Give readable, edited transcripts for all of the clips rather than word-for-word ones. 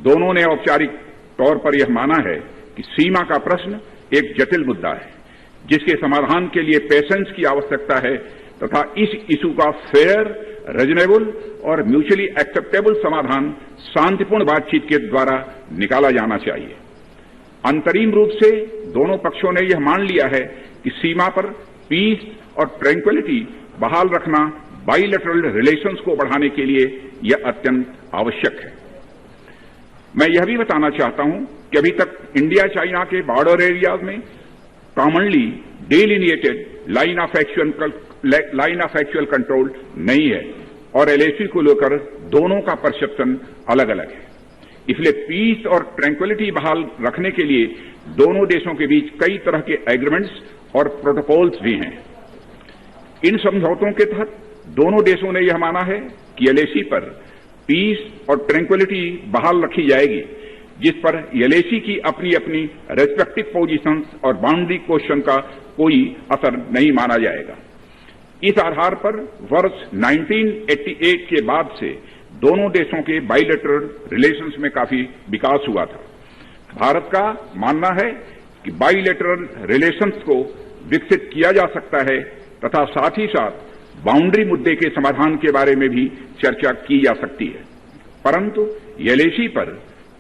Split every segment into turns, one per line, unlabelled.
दोनों ने औपचारिक तौर पर यह माना है कि सीमा का प्रश्न एक जटिल मुद्दा है जिसके समाधान के लिए पेशेंस की आवश्यकता है तथा इस इशू का फेयर, रीजनेबल और म्यूचुअली एक्सेप्टेबल समाधान शांतिपूर्ण बातचीत के द्वारा निकाला जाना चाहिए। अंतरिम रूप से दोनों पक्षों ने यह मान लिया है कि सीमा पर पीस और ट्रैंक्विलिटी बहाल रखना बाइलेटरल रिलेशंस को बढ़ाने के लिए यह अत्यंत आवश्यक है। मैं यह भी बताना चाहता हूं कि अभी तक इंडिया चाइना के बॉर्डर एरियाज में commonly delineated line of actual control नहीं है और एलएसी को लेकर दोनों का परसेप्शन अलग अलग है। इसलिए पीस और ट्रैंक्विलिटी बहाल रखने के लिए दोनों देशों के बीच कई तरह के एग्रीमेंट्स और प्रोटोकॉल्स भी हैं। इन समझौतों के तहत दोनों देशों ने यह माना है कि एलएसी पर पीस और ट्रैंक्विलिटी बहाल रखी जाएगी, जिस पर एलएसी की अपनी अपनी रेस्पेक्टिव पोजीशंस और बाउंड्री क्वेश्चन का कोई असर नहीं माना जाएगा। इस आधार पर वर्ष 1988 के बाद से दोनों देशों के बाइलेटरल रिलेशंस में काफी विकास हुआ था। भारत का मानना है कि बाइलेटरल रिलेशंस को विकसित किया जा सकता है तथा साथ ही साथ बाउंड्री मुद्दे के समाधान के बारे में भी चर्चा की जा सकती है, परंतु एलएसी पर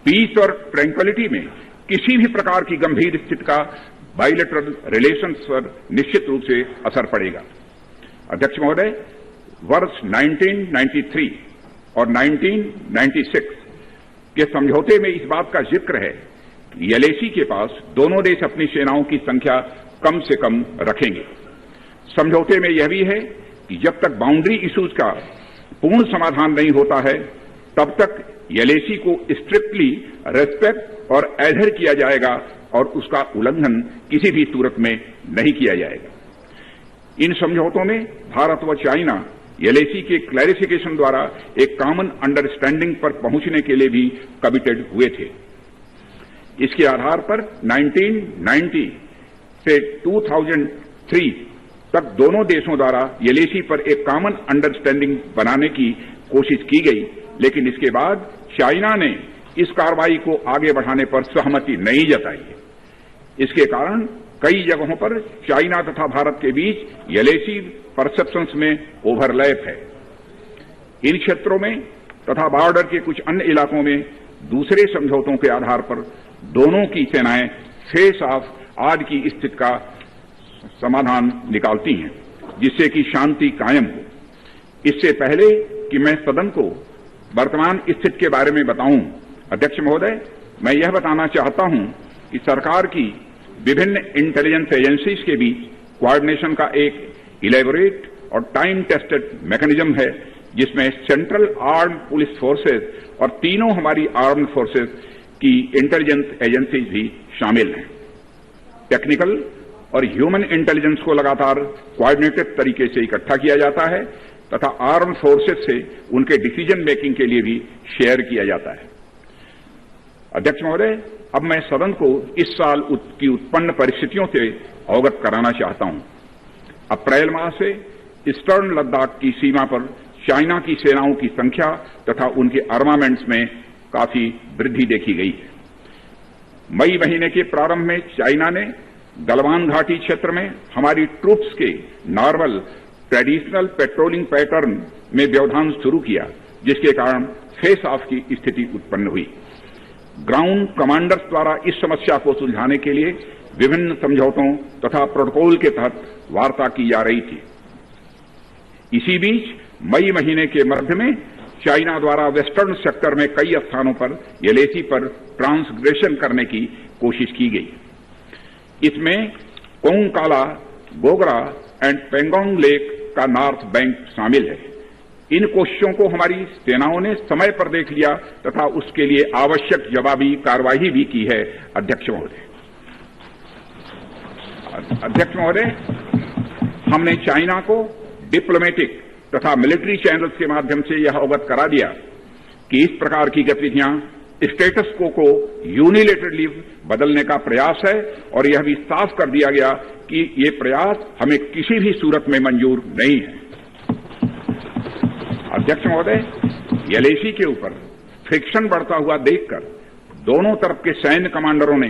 पीस और ट्रैंक्विलिटी में किसी भी प्रकार की गंभीर स्थिति का बाइलेटरल रिलेशंस पर निश्चित रूप से असर पड़ेगा। अध्यक्ष महोदय, वर्ष 1993 और 1996 के समझौते में इस बात का जिक्र है कि एलएसी के पास दोनों देश अपनी सेनाओं की संख्या कम से कम रखेंगे। समझौते में यह भी है कि जब तक बाउंड्री इश्यूज का पूर्ण समाधान नहीं होता है तब तक एलएसी को स्ट्रिक्टली रेस्पेक्ट और एडहेर किया जाएगा और उसका उल्लंघन किसी भी सूरत में नहीं किया जाएगा। इन समझौतों में भारत व चाइना एलएसी के क्लैरिफिकेशन द्वारा एक कॉमन अंडरस्टैंडिंग पर पहुंचने के लिए भी कमिटेड हुए थे। इसके आधार पर 1990 से 2003 तक दोनों देशों द्वारा एलएसी पर एक कॉमन अंडरस्टैंडिंग बनाने की कोशिश की गई, लेकिन इसके बाद चाइना ने इस कार्रवाई को आगे बढ़ाने पर सहमति नहीं जताई। इसके कारण कई जगहों पर चाइना तथा भारत के बीच एलएसी परसेप्शंस में ओवरलैप है। इन क्षेत्रों में तथा बॉर्डर के कुछ अन्य इलाकों में दूसरे समझौतों के आधार पर दोनों की सेनाएं फेस ऑफ आज की स्थिति का समाधान निकालती हैं, जिससे कि शांति कायम हो। इससे पहले कि मैं सदन को वर्तमान स्थिति के बारे में बताऊं, अध्यक्ष महोदय, मैं यह बताना चाहता हूं कि सरकार की विभिन्न इंटेलिजेंस एजेंसीज के बीच कोऑर्डिनेशन का एक इलेबोरेट और टाइम टेस्टेड मैकेनिज्म है, जिसमें सेंट्रल आर्म पुलिस फोर्सेज और तीनों हमारी आर्म फोर्सेज की इंटेलिजेंस एजेंसीज भी शामिल हैं। टेक्निकल और ह्यूमन इंटेलिजेंस को लगातार कोऑर्डिनेटेड तरीके से इकट्ठा किया जाता है तथा आर्म फोर्सेज से उनके डिसीजन मेकिंग के लिए भी शेयर किया जाता है। अध्यक्ष महोदय, अब मैं सदन को इस साल की उत्पन्न परिस्थितियों से अवगत कराना चाहता हूं। अप्रैल माह से ईस्टर्न लद्दाख की सीमा पर चाइना की सेनाओं की संख्या तथा उनके आर्मामेंट्स में काफी वृद्धि देखी गई है। मई महीने के प्रारंभ में चाइना ने गलवान घाटी क्षेत्र में हमारी ट्रूप्स के नॉर्मल ट्रेडिशनल पेट्रोलिंग पैटर्न में व्यवधान शुरू किया, जिसके कारण फेस ऑफ की स्थिति उत्पन्न हुई। ग्राउंड कमांडर्स द्वारा इस समस्या को सुलझाने के लिए विभिन्न समझौतों तथा प्रोटोकॉल के तहत वार्ता की जा रही थी। इसी बीच मई महीने के मध्य में चाइना द्वारा वेस्टर्न सेक्टर में कई स्थानों पर एलएसी पर ट्रांसग्रेशन करने की कोशिश की गई। इसमें कोंगकाला, गोगरा एंड पेंगोंग लेक का नॉर्थ बैंक शामिल है। इन कोशिशों को हमारी सेनाओं ने समय पर देख लिया तथा उसके लिए आवश्यक जवाबी कार्रवाई भी की है। अध्यक्ष महोदय, हमने चाइना को डिप्लोमेटिक तथा मिलिट्री चैनल्स के माध्यम से यह अवगत करा दिया कि इस प्रकार की गतिविधियां स्टेटस को यूनिलेटरली बदलने का प्रयास है और यह भी साफ कर दिया गया कि ये प्रयास हमें किसी भी सूरत में मंजूर नहीं है। अध्यक्ष महोदय, एलएसी के ऊपर फ्रिक्शन बढ़ता हुआ देखकर दोनों तरफ के सैन्य कमांडरों ने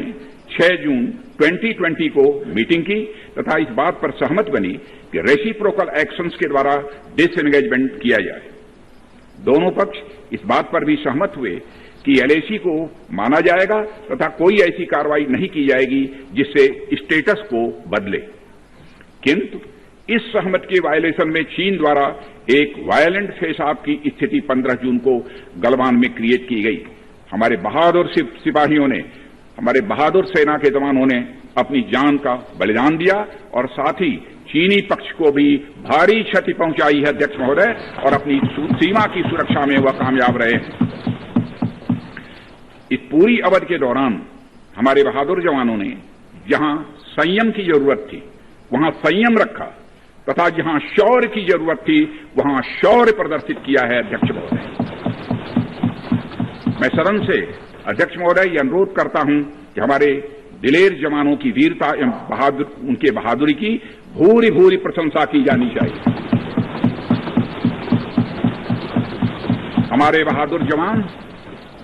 6 जून 2020 को मीटिंग की तथा इस बात पर सहमत बनी कि रेसिप्रोकल एक्शंस के द्वारा डिसएंगेजमेंट किया जाए। दोनों पक्ष इस बात पर भी सहमत हुए कि एलएसी को माना जाएगा तथा कोई ऐसी कार्रवाई नहीं की जाएगी जिससे स्टेटस को बदले। किंतु इस सहमति के वायलेशन में चीन द्वारा एक वायलेंट फेस ऑफ की स्थिति 15 जून को गलवान में क्रिएट की गई। हमारे बहादुर सिपाहियों ने, हमारे बहादुर सेना के जवानों ने अपनी जान का बलिदान दिया और साथ ही चीनी पक्ष को भी भारी क्षति पहुंचाई है अध्यक्ष महोदय, और अपनी सीमा की सुरक्षा में वह कामयाब रहे। इस पूरी अवधि के दौरान हमारे बहादुर जवानों ने जहां संयम की जरूरत थी वहां संयम रखा तथा जहां शौर्य की जरूरत थी वहां शौर्य प्रदर्शित किया है अध्यक्ष महोदय। मैं सदन से अध्यक्ष महोदय यह अनुरोध करता हूं कि हमारे दिलेर जवानों की वीरता एवं उनके बहादुरी की भूरी भूरी प्रशंसा की जानी चाहिए। हमारे बहादुर जवान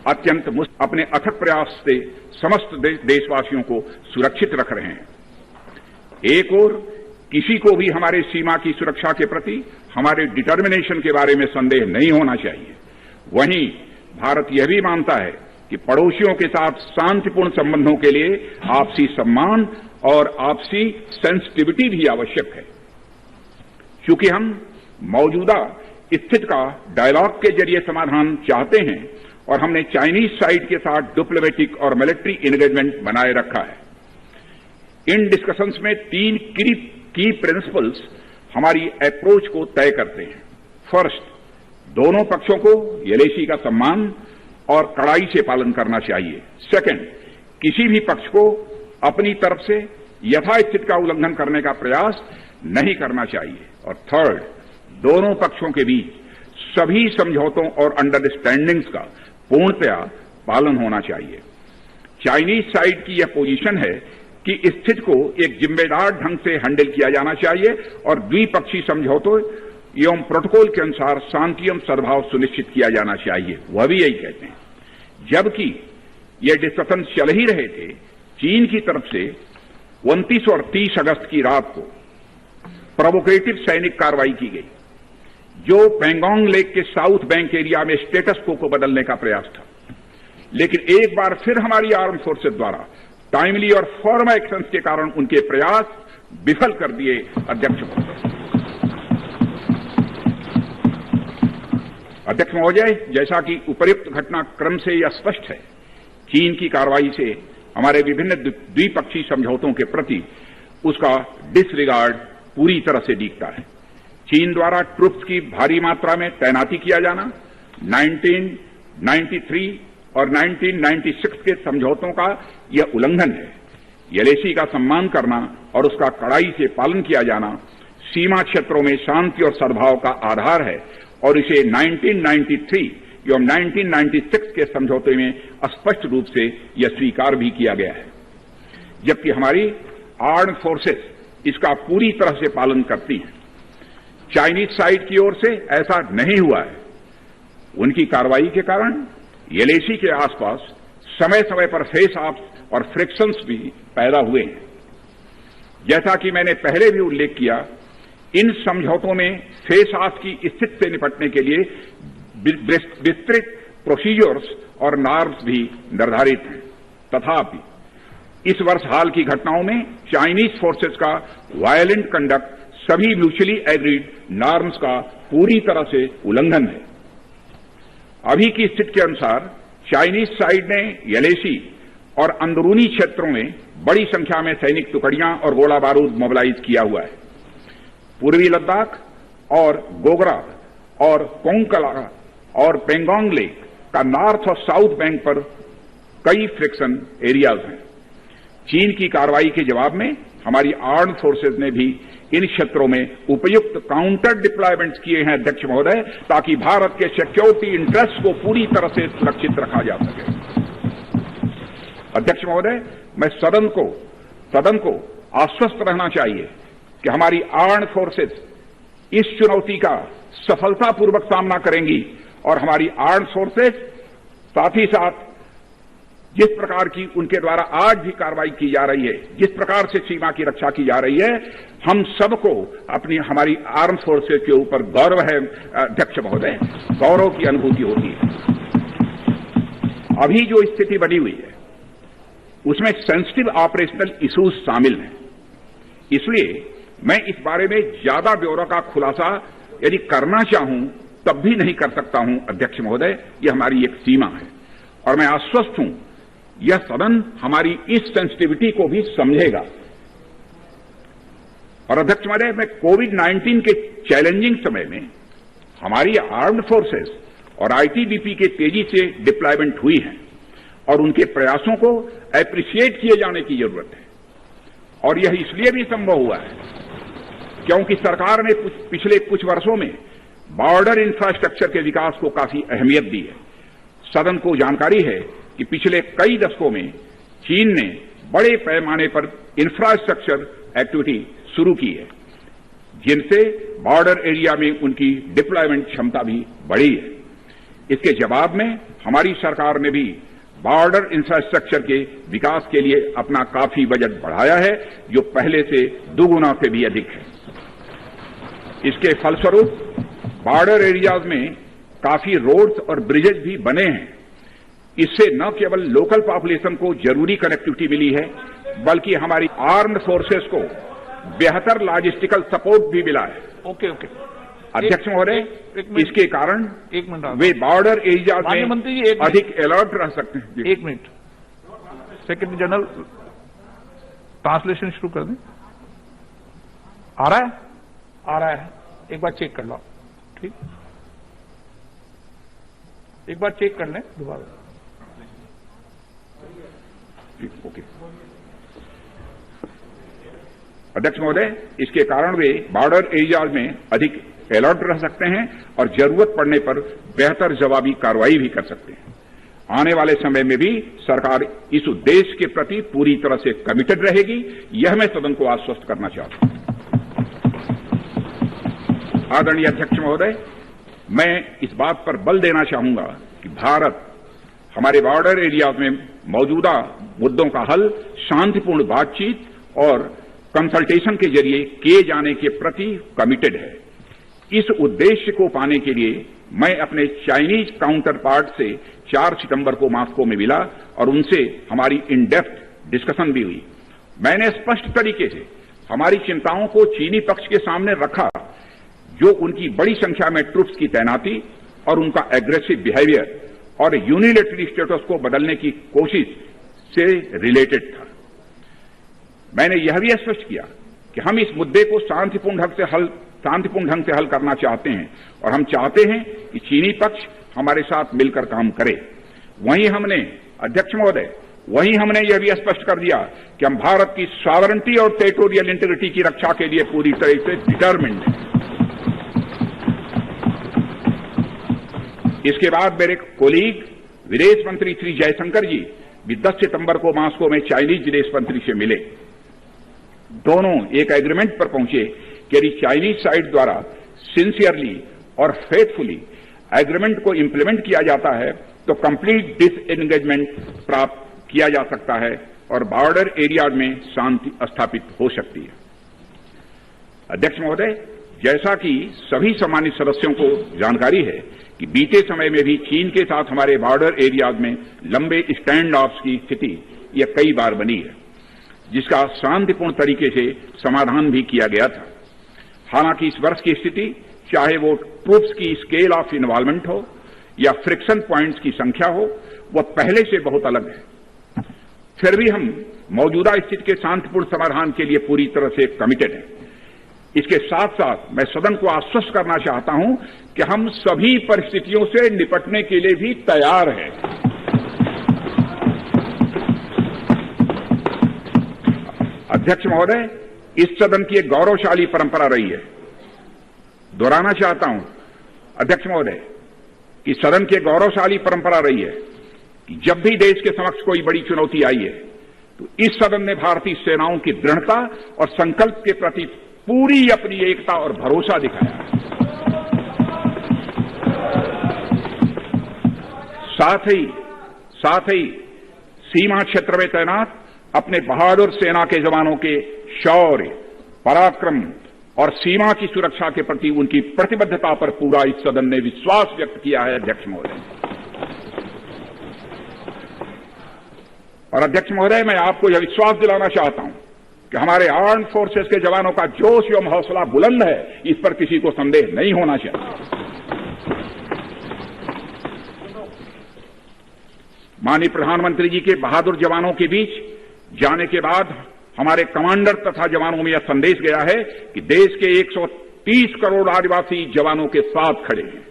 अत्यंत अपने अथक प्रयास से समस्त देशवासियों को सुरक्षित रख रहे हैं। एक ओर किसी को भी हमारे सीमा की सुरक्षा के प्रति हमारे डिटर्मिनेशन के बारे में संदेह नहीं होना चाहिए। वहीं भारत यह भी मानता है कि पड़ोसियों के साथ शांतिपूर्ण संबंधों के लिए आपसी सम्मान और आपसी सेंसिटिविटी भी आवश्यक है। क्योंकि हम मौजूदा स्थिति का डायलॉग के जरिए समाधान चाहते हैं और हमने चाइनीज साइड के साथ डिप्लोमेटिक और मिलिट्री एंगेजमेंट बनाए रखा है। इन डिस्कशंस में 3 की प्रिंसिपल्स हमारी अप्रोच को तय करते हैं। फर्स्ट, दोनों पक्षों को एलएसी का सम्मान और कड़ाई से पालन करना चाहिए। सेकंड, किसी भी पक्ष को अपनी तरफ से यथास्थिति का उल्लंघन करने का प्रयास नहीं करना चाहिए। और थर्ड, दोनों पक्षों के बीच सभी समझौतों और अंडरस्टैंडिंग्स का पूर्णतया पालन होना चाहिए। चाइनीज साइड की यह पोजीशन है कि स्थिति को एक जिम्मेदार ढंग से हैंडल किया जाना चाहिए और द्विपक्षीय समझौतों एवं प्रोटोकॉल के अनुसार शांति एवं सद्भाव सुनिश्चित किया जाना चाहिए। वह भी यही कहते हैं। जबकि ये डिस्कशन चल ही रहे थे, चीन की तरफ से 29 और 30 अगस्त की रात को प्रोवोकेटिव सैनिक कार्रवाई की गई, जो पेंगोंग लेक के साउथ बैंक एरिया में स्टेटस को बदलने का प्रयास था। लेकिन एक बार फिर हमारी आर्म फोर्सेज द्वारा टाइमली और फर्म एक्शंस के कारण उनके प्रयास विफल कर दिए। अध्यक्ष महोदय, जैसा कि उपर्युक्त घटनाक्रम से यह स्पष्ट है, चीन की कार्रवाई से हमारे विभिन्न द्विपक्षीय समझौतों के प्रति उसका डिसरिगार्ड पूरी तरह से दिखता है। चीन द्वारा ट्रूप्स की भारी मात्रा में तैनाती किया जाना 1993 और 1996 के समझौतों का यह उल्लंघन है। एलएसी का सम्मान करना और उसका कड़ाई से पालन किया जाना सीमा क्षेत्रों में शांति और सद्भाव का आधार है और इसे 1993 एवं 1996 के समझौते में स्पष्ट रूप से यह स्वीकार भी किया गया है। जबकि हमारी आर्म्ड फोर्सेस इसका पूरी तरह से पालन करती हैं। चाइनीज साइड की ओर से ऐसा नहीं हुआ है। उनकी कार्रवाई के कारण एलएसी के आसपास समय समय पर फेस ऑफ और फ्रिक्शंस भी पैदा हुए हैं। जैसा कि मैंने पहले भी उल्लेख किया, इन समझौतों में फेस ऑफ की स्थिति से निपटने के लिए विस्तृत प्रोसीजर्स और नॉर्म्स भी निर्धारित हैं। तथापि इस वर्ष हाल की घटनाओं में चाइनीज फोर्सेस का वायलेंट कंडक्ट सभी म्यूचुअली एग्रीड नॉर्म्स का पूरी तरह से उल्लंघन है। अभी की स्थिति के अनुसार चाइनीज साइड ने एलएसी और अंदरूनी क्षेत्रों में बड़ी संख्या में सैनिक टुकड़ियां और गोला बारूद मोबिलाइज किया हुआ है। पूर्वी लद्दाख और गोगरा और कोंकला और पेंगोंग लेक का नॉर्थ और साउथ बैंक पर कई फ्रिक्शन एरियाज हैं। चीन की कार्रवाई के जवाब में हमारी आर्म्ड फोर्सेज ने भी इन क्षेत्रों में उपयुक्त काउंटर डिप्लॉयमेंट्स किए हैं अध्यक्ष महोदय, ताकि भारत के सिक्योरिटी इंटरेस्ट को पूरी तरह से सुरक्षित रखा जा सके। अध्यक्ष महोदय, मैं सदन को आश्वस्त रहना चाहिए कि हमारी आर्म्ड फोर्सेज इस चुनौती का सफलतापूर्वक सामना करेंगी और हमारी आर्म्ड फोर्सेज साथ ही साथ जिस प्रकार की उनके द्वारा आज भी कार्रवाई की जा रही है, जिस प्रकार से सीमा की रक्षा की जा रही है, हम सबको हमारी आर्म फोर्सेज के ऊपर गौरव है अध्यक्ष महोदय, गौरव की अनुभूति होती है। अभी जो स्थिति बनी हुई है उसमें सेंसिटिव ऑपरेशनल इश्यूज शामिल हैं, इसलिए मैं इस बारे में ज्यादा ब्यौरा का खुलासा यदि करना चाहूं तब भी नहीं कर सकता हूं अध्यक्ष महोदय, यह हमारी एक सीमा है और मैं आश्वस्त हूं यह सदन हमारी इस सेंसिटिविटी को भी समझेगा। और अध्यक्ष महोदय, मैं कोविड-19 के चैलेंजिंग समय में हमारी आर्म्ड फोर्सेस और आईटीबीपी के तेजी से डिप्लॉयमेंट हुई है और उनके प्रयासों को एप्रिशिएट किए जाने की जरूरत है। और यह इसलिए भी संभव हुआ है क्योंकि सरकार ने पिछले कुछ वर्षों में बॉर्डर इंफ्रास्ट्रक्चर के विकास को काफी अहमियत दी है। सदन को जानकारी है कि पिछले कई दशकों में चीन ने बड़े पैमाने पर इंफ्रास्ट्रक्चर एक्टिविटी शुरू की है, जिनसे बॉर्डर एरिया में उनकी डिप्लॉयमेंट क्षमता भी बढ़ी है। इसके जवाब में हमारी सरकार ने भी बॉर्डर इंफ्रास्ट्रक्चर के विकास के लिए अपना काफी बजट बढ़ाया है, जो पहले से दोगुना से भी अधिक है। इसके फलस्वरूप बॉर्डर एरियाज में काफी रोड्स और ब्रिजेज भी बने हैं। इससे न केवल लोकल पॉपुलेशन को जरूरी कनेक्टिविटी मिली है, बल्कि हमारी आर्म्ड फोर्सेस को बेहतर लॉजिस्टिकल सपोर्ट भी मिला है।
ओके।
अध्यक्ष महोदय, इसके कारण वे बॉर्डर एरियाज में अधिक अलर्ट रह सकते हैं।
एक मिनट, सेक्रेटरी जनरल ट्रांसलेशन शुरू कर दें। आ रहा है, एक बार चेक कर लो। ठीक, एक बार चेक कर लें दोबारा।
ओके। अध्यक्ष महोदय, इसके कारण वे बॉर्डर एरियाज में अधिक अलर्ट रह सकते हैं और जरूरत पड़ने पर बेहतर जवाबी कार्रवाई भी कर सकते हैं। आने वाले समय में भी सरकार इस उद्देश्य के प्रति पूरी तरह से कमिटेड रहेगी, यह मैं सदन को आश्वस्त करना चाहता हूं। आदरणीय अध्यक्ष महोदय, मैं इस बात पर बल देना चाहूंगा कि भारत हमारे बॉर्डर एरियाज में मौजूदा मुद्दों का हल शांतिपूर्ण बातचीत और कंसल्टेशन के जरिए किए जाने के प्रति कमिटेड है। इस उद्देश्य को पाने के लिए मैं अपने चाइनीज काउंटर पार्ट से 4 सितंबर को मॉस्को में मिला और उनसे हमारी इन डेप्थ डिस्कशन भी हुई। मैंने स्पष्ट तरीके से हमारी चिंताओं को चीनी पक्ष के सामने रखा, जो उनकी बड़ी संख्या में ट्रूप्स की तैनाती और उनका एग्रेसिव बिहेवियर और यूनिलैटरल स्टेटस को बदलने की कोशिश से रिलेटेड था। मैंने यह भी स्पष्ट किया कि हम इस मुद्दे को शांतिपूर्ण ढंग से हल करना चाहते हैं और हम चाहते हैं कि चीनी पक्ष हमारे साथ मिलकर काम करे। वहीं हमने अध्यक्ष महोदय, यह भी स्पष्ट कर दिया कि हम भारत की सॉवरेनिटी और टेरिटोरियल इंटीग्रिटी की रक्षा के लिए पूरी तरह से डिटरमिन्ड हैं। इसके बाद मेरे कोलीग विदेश मंत्री श्री जयशंकर जी भी 10 सितंबर को मॉस्को में चाइनीज विदेश मंत्री से मिले। दोनों एक एग्रीमेंट पर पहुंचे कि यदि चाइनीज साइड द्वारा सिंसियरली और फेथफुली एग्रीमेंट को इंप्लीमेंट किया जाता है तो कंप्लीट डिसएंगेजमेंट प्राप्त किया जा सकता है और बॉर्डर एरिया में शांति स्थापित हो सकती है। अध्यक्ष महोदय, जैसा कि सभी सम्मानित सदस्यों को जानकारी है कि बीते समय में भी चीन के साथ हमारे बॉर्डर एरियाज में लंबे स्टैंड ऑफ्स की स्थिति यह कई बार बनी है, जिसका शांतिपूर्ण तरीके से समाधान भी किया गया था। हालांकि इस वर्ष की स्थिति, चाहे वो ट्रूप्स की स्केल ऑफ इन्वॉल्वमेंट हो या फ्रिक्शन पॉइंट्स की संख्या हो, वह पहले से बहुत अलग है। फिर भी हम मौजूदा स्थिति के शांतिपूर्ण समाधान के लिए पूरी तरह से कमिटेड हैं। इसके साथ साथ मैं सदन को आश्वस्त करना चाहता हूं कि हम सभी परिस्थितियों से निपटने के लिए भी तैयार हैं। अध्यक्ष महोदय, इस सदन की एक गौरवशाली परंपरा रही है। दोहराना चाहता हूं अध्यक्ष महोदय कि सदन की गौरवशाली परंपरा रही है कि जब भी देश के समक्ष कोई बड़ी चुनौती आई है तो इस सदन ने भारतीय सेनाओं की दृढ़ता और संकल्प के प्रति पूरी अपनी एकता और भरोसा दिखाया। साथ ही साथ ही सीमा क्षेत्र में तैनात अपने बहादुर सेना के जवानों के शौर्य, पराक्रम और सीमा की सुरक्षा के प्रति उनकी प्रतिबद्धता पर पूरा इस सदन ने विश्वास व्यक्त किया है अध्यक्ष महोदय। और अध्यक्ष महोदय, मैं आपको यह विश्वास दिलाना चाहता हूं कि हमारे आर्म्ड फोर्सेस के जवानों का जोश एवं हौसला बुलंद है, इस पर किसी को संदेह नहीं होना चाहिए। माननीय प्रधानमंत्री जी के बहादुर जवानों के बीच जाने के बाद हमारे कमांडर तथा जवानों में यह संदेश गया है कि देश के 130 करोड़ आदिवासी जवानों के साथ खड़े हैं।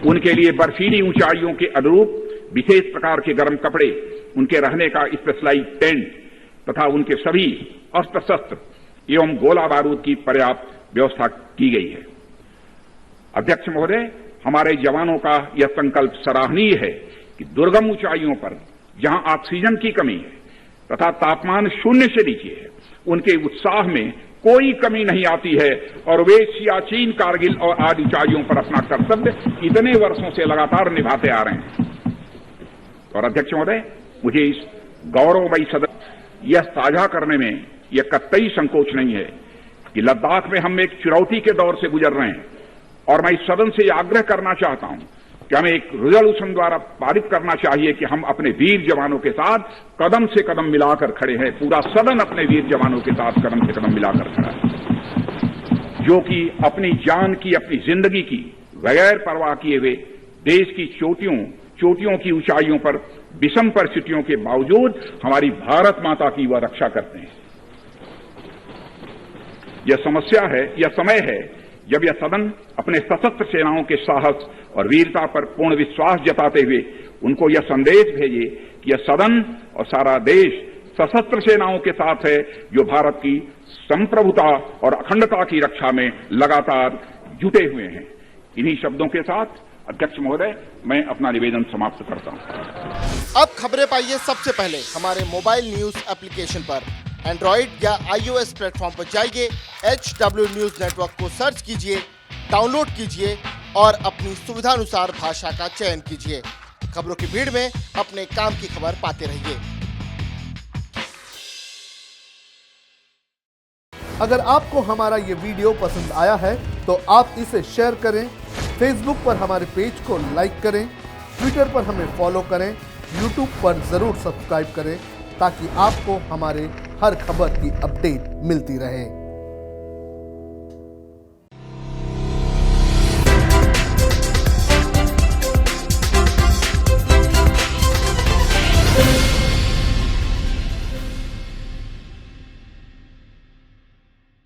उनके लिए बर्फीली ऊंचाइयों के अनुरूप विशेष प्रकार के गर्म कपड़े, उनके रहने का स्पेशलाइज्ड टेंट तथा उनके सभी अस्त्र शस्त्र एवं गोला बारूद की पर्याप्त व्यवस्था की गई है। अध्यक्ष महोदय, हमारे जवानों का यह संकल्प सराहनीय है कि दुर्गम ऊंचाइयों पर जहां ऑक्सीजन की कमी है तथा तापमान शून्य से नीचे है, उनके उत्साह में कोई कमी नहीं आती है और वे सियाचिन, कारगिल और आदि ऊंचाइयों पर अपना कर्तव्य इतने वर्षों से लगातार निभाते आ रहे हैं। और अध्यक्ष महोदय, मुझे इस गौरवमयी सदन यह साझा करने में यह कतई संकोच नहीं है कि लद्दाख में हम एक चुनौती के दौर से गुजर रहे हैं और मैं इस सदन से आग्रह करना चाहता हूं कि हमें एक रिजोल्यूशन द्वारा पारित करना चाहिए कि हम अपने वीर जवानों के साथ कदम से कदम मिलाकर खड़े हैं। पूरा सदन अपने वीर जवानों के साथ कदम से कदम मिलाकर खड़ा है, जो कि अपनी जान की, अपनी जिंदगी की बगैर परवाह किए हुए देश की चोटियों की ऊंचाइयों पर विषम परिस्थितियों के बावजूद हमारी भारत माता की वह रक्षा करते हैं। यह समय है जब यह सदन अपने सशस्त्र सेनाओं के साहस और वीरता पर पूर्ण विश्वास जताते हुए उनको यह संदेश भेजे कि यह सदन और सारा देश सशस्त्र सेनाओं के साथ है, जो भारत की संप्रभुता और अखंडता की रक्षा में लगातार जुटे हुए हैं। इन्हीं शब्दों के साथ अध्यक्ष महोदय, मैं अपना निवेदन समाप्त करता हूं।
अब खबरें पाइए सबसे पहले हमारे मोबाइल न्यूज एप्लीकेशन पर। एंड्रॉइड या iOS प्लेटफॉर्म पर जाइए, HW न्यूज नेटवर्क को सर्च कीजिए, डाउनलोड कीजिए और अपनी सुविधानुसार भाषा का चयन कीजिए। खबरों की भीड़ में अपने काम की खबर पाते रहिए।
अगर आपको हमारा ये वीडियो पसंद आया है तो आप इसे शेयर करें, फेसबुक पर हमारे पेज को लाइक करें, ट्विटर पर हमें फॉलो करें, यूट्यूब पर जरूर सब्सक्राइब करें ताकि आपको हमारे हर खबर की अपडेट मिलती रहे।